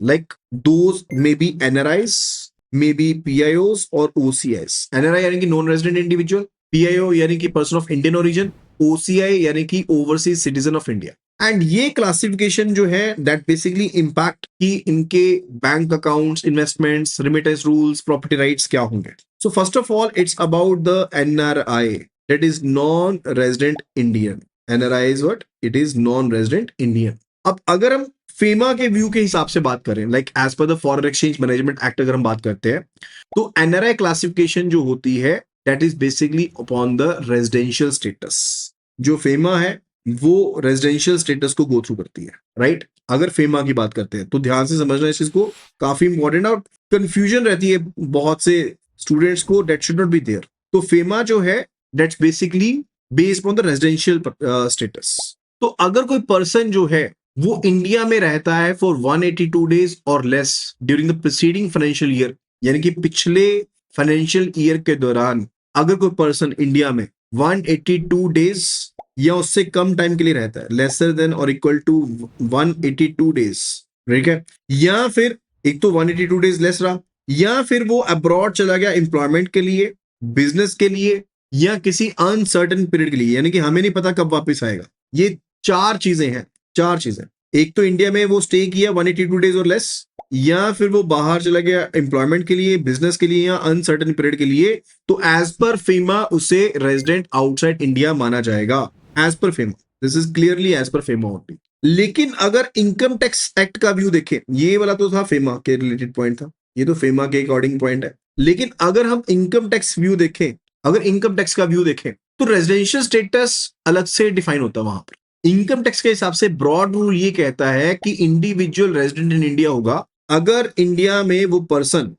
Like those may be NRIs, may be PIOs or OCIs. NRI यानी कि non resident individual, PIO यानी कि person of Indian origin, OCI यानी कि overseas citizen of India. And ये classification जो है दैट बेसिकली इम्पैक्ट कि इनके bank accounts, investments, remittance rules, property rights क्या होंगे। So first of all it's about the NRI, that is non resident Indian. NRI is what? It is non resident Indian. अब अगर हम FEMA के view के हिसाब से बात करें, like as per the foreign exchange management act अगर हम बात करते हैं, तो NRI क्लासिफिकेशन जो होती है that is basically upon the residential status. जो फेमा है वो रेजिडेंशियल स्टेटस को गो थ्रू करती है, राइट? अगर फेमा की बात करते हैं तो ध्यान से समझना इस चीज को, काफी इंपॉर्टेंट और कंफ्यूजन रहती है बहुत से स्टूडेंट्स को, that should not be there. तो फेमा जो है that's basically based on the residential status. तो अगर कोई पर्सन जो है वो इंडिया में रहता है फॉर 182 डेज और less during the preceding financial year, यानी कि पिछले फाइनेंशियल ईयर के दौरान अगर कोई पर्सन इंडिया में 182 डेज या उससे कम टाइम के लिए रहता है, लेसर देन और इक्वल टू 182 डेज, ठीक है? या फिर एक तो 182 डेज लेस रहा, या फिर वो अब्रॉड चला गया एम्प्लॉयमेंट के लिए, बिजनेस के लिए, या किसी अनसर्टेन पीरियड के लिए, यानी कि हमें नहीं पता कब वापस आएगा। ये चार चीजें हैं, चार चीजें। एक तो इंडिया में वो स्टे किया 182 डेज और लेस, या फिर वो बाहर चला गया एम्प्लॉयमेंट के लिए, बिजनेस के लिए, या अनसर्टेन पीरियड के लिए, तो एज पर फेमा उसे रेजिडेंट आउटसाइड इंडिया माना जाएगा, as per FEMA. This is clearly as per FEMA only. लेकिन अगर इनकम टैक्स एक्ट का व्यू देखें, ये वाला तो था फेमा के रिलेटेड पॉइंट था, ये तो फेमा के अकॉर्डिंग पॉइंट है। लेकिन अगर हम इनकम टैक्स व्यू देखें, अगर इनकम टैक्स का व्यू देखें, तो रेजिडेंशियल स्टेटस अलग से डिफाइन होता है वहां पर। इनकम टैक्स के हिसाब से ब्रॉड रूल ये कहता है कि इंडिविजुअल रेजिडेंट इन इंडिया होगा अगर इंडिया में वो पर्सन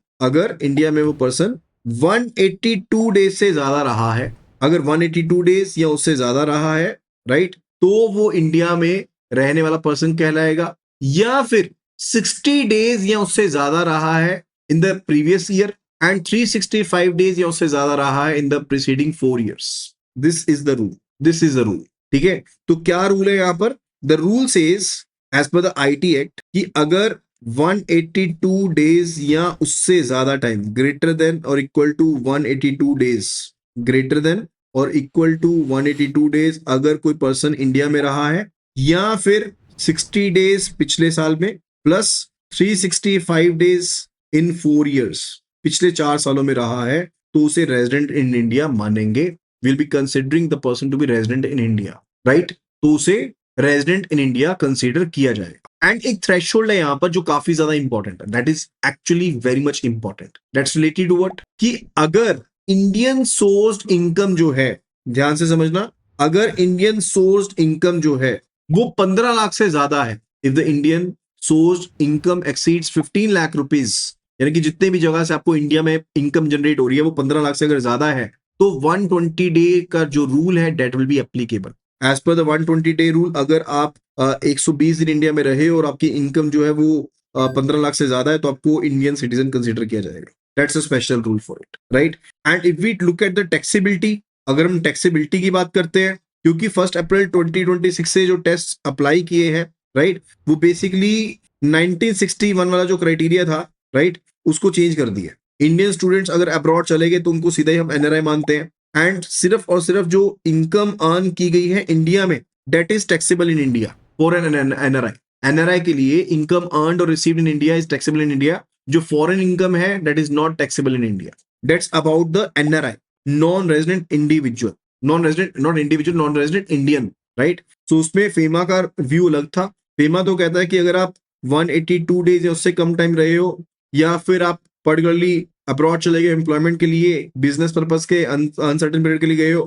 182 डेज से ज्यादा रहा है। अगर 182 डेज या उससे ज्यादा रहा है, राइट, तो वो इंडिया में रहने वाला पर्सन कहलाएगा। या फिर 60 डेज या उससे ज्यादा रहा है in the previous year and 365 days या उससे ज्यादा रहा है in the preceding 4 years। This is the rule, this is the rule, ठीक है? तो क्या रूल है यहां पर? The rule says as per the IT act कि अगर 182 डेज या उससे ज्यादा टाइम, ग्रेटर देन और equal to 182 days, greater than और इक्वल टू 182 डेज अगर कोई पर्सन इंडिया में रहा है, या फिर 60 डेज पिछले साल में प्लस 365 डेज इन 4 years, पिछले 4 सालों में रहा है, तो उसे रेजिडेंट इन इंडिया मानेंगे। Will be considering the person to be resident in India, right? तो उसे रेजिडेंट इन इंडिया कंसीडर किया जाएगा। एंड एक थ्रेशोल्ड है यहां पर जो काफी ज्यादा इंपॉर्टेंट है, that is actually very much important, that's related to what, कि अगर इंडियन सोर्स्ड इनकम जो है, ध्यान से समझना, अगर इंडियन सोर्स्ड इनकम जो है वो 15 लाख से ज्यादा है, if the Indian sourced income exceeds 15 lakh rupees, यानी कि जितने भी जगह से आपको इंडिया में इनकम जनरेट हो रही है वो 15 लाख से अगर ज्यादा है, तो 120 डे का जो रूल है that will be applicable. As per the 120 day rule, अगर आप 120 दिन इंडिया में रहे और आपकी इनकम जो है वो 15 लाख से ज्यादा है, तो आपको इंडियन सिटीजन कंसीडर किया जाएगा। That's a special rule for it, right? And if we look at the taxability, अगर हम टैक्सेबिलिटी की बात करते हैं, क्योंकि 1 अप्रैल 2026 से जो टेस्ट अप्लाई किए हैं, राइट, वो बेसिकली 1961 वाला जो क्राइटेरिया था, राइट, उसको चेंज कर दिया। इंडियन स्टूडेंट्स अगर अब्रॉड चले गए तो उनको सीधा ही हम NRI मानते हैं। एंड सिर्फ और सिर्फ जो इनकम अर्न की गई है इंडिया में, that is taxable in India for an NRI। NRI के लिए इनकम अर्नड और received in India is taxable in India. जो फॉरेन इनकम है that is not taxable in India. That's about the NRI, non resident individual, non resident, not individual, non resident Indian, right? So उसमें फेमा का view अलग था। FEMA तो कहता है कि अगर आप 182 डेज या उससे कम टाइम रहे हो, या फिर आप पर्टिकुलरली अब्रॉड चले गए एम्प्लॉयमेंट के लिए, बिजनेस पर्पस के, अनसर्टेन पीरियड के लिए गए हो,